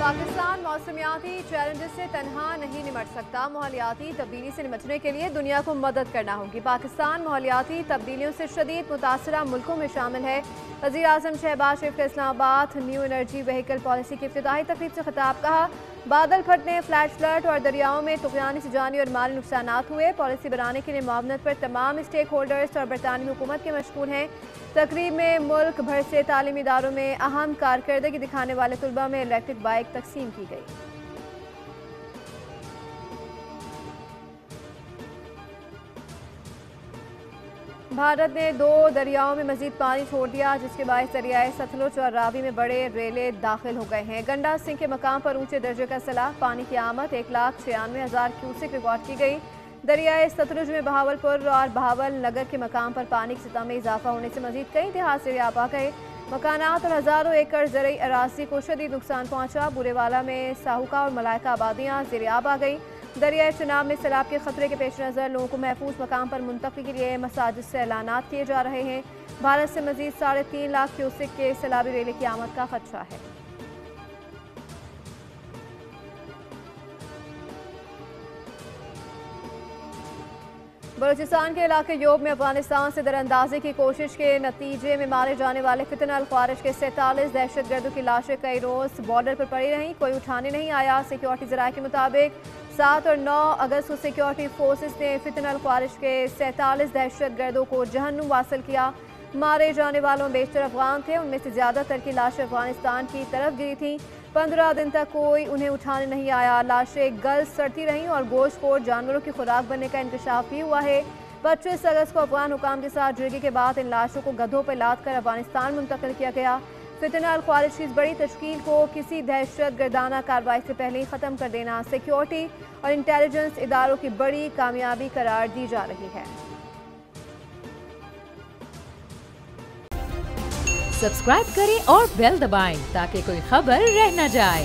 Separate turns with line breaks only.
Pakistan मौसमियाती challenges से तनहा नहीं निमट सकता। माहौलियाती तब्दीली से निपटने के लिए दुनिया को मदद करना होगी। पाकिस्तान माहौलियाती तब्दीलियों से शदीद मुतासरा मुल्कों में शामिल है। वज़ीर आज़म शहबाज शरीफ का Islamabad new energy vehicle policy की इफ्तिताही तकरीब से खिताब। कहा, बादल फटने, फ्लैश फ्लड और दरियाओं में तुग़यानी से जानी और माली नुकसान हुए। पॉलिसी बनाने के लिए मुआवनत पर तमाम स्टेक होल्डर्स और बरतानवी हुकूमत के मशगूल हैं। तकरीब में मुल्क भर से तालीमी इदारों में अहम कारकर्दगी दिखाने वाले तलबा में इलेक्ट्रिक बाइक तकसीम की गई। भारत ने 2 दरियाओं में मजीद पानी छोड़ दिया, जिसके बायस दरियाए सतलुज और रावी में बड़े रेले दाखिल हो गए हैं। गंडा सिंह के मकाम पर ऊंचे दर्जे का सैलाब, पानी की आमद 1,96,000 क्यूसेक रिकॉर्ड की गई। दरियाए सतलुज में बहावलपुर और बहावल नगर के मकाम पर पानी की सतह में इजाफा होने से मजीद कई देहात ज़ेर-ए-आब आ गए। मकानात और हज़ारों एकड़ ज़रई अराज़ी को शदीद नुकसान पहुँचा। बुरेवाला में साहुका और मलाइका आबादियाँ ज़ेर-ए-आब आ गई। दरियाए चनाब में सैलाब के खतरे के पेश नज़र लोगों को महफूज मकाम पर मुंतकिल के लिए मसाजिद से ऐलानात किए जा रहे हैं। भारत से मजीद 3.5 लाख क्यूसेक के सैलाबी रेले की आमद का खदशा है। बलूचिस्तान के इलाके योब में अफगानिस्तान से दरअंदाजी की कोशिश के नतीजे में मारे जाने वाले फितना अल ख्वारिज के 47 दहशतगर्दों की लाशें कई रोज बॉर्डर पर पड़ी रहीं, कोई उठाने नहीं आया। सिक्योरिटी ज़राए के मुताबिक 7 और 9 अगस्त को सिक्योरिटी फोर्सेस ने फितना अल ख्वारिज के 47 दहशतगर्दों को जहन्नुम वासिल किया। मारे जाने वालों में बेशतर अफगान थे, उनमें से ज़्यादातर की लाशें अफगानिस्तान की तरफ गिरी थीं। 15 दिन तक कोई उन्हें उठाने नहीं आया। लाशें गल सड़ती रहीं और गोश्तखोर जानवरों की खुराक बनने का इंकशाफ भी हुआ है। 25 अगस्त को अफगान हुकाम के साथ जुर्गी के बाद इन लाशों को गधों पर लाद कर अफगानिस्तान मुंतकिल किया गया। फितना अल ख्वारिज की इस बड़ी तश्कील को किसी दहशत गर्दाना कार्रवाई से पहले ही ख़त्म कर देना सिक्योरिटी और इंटेलिजेंस इदारों की बड़ी कामयाबी करार दी जा रही है।
सब्सक्राइब करें और बेल दबाएं ताकि कोई खबर रह न जाए।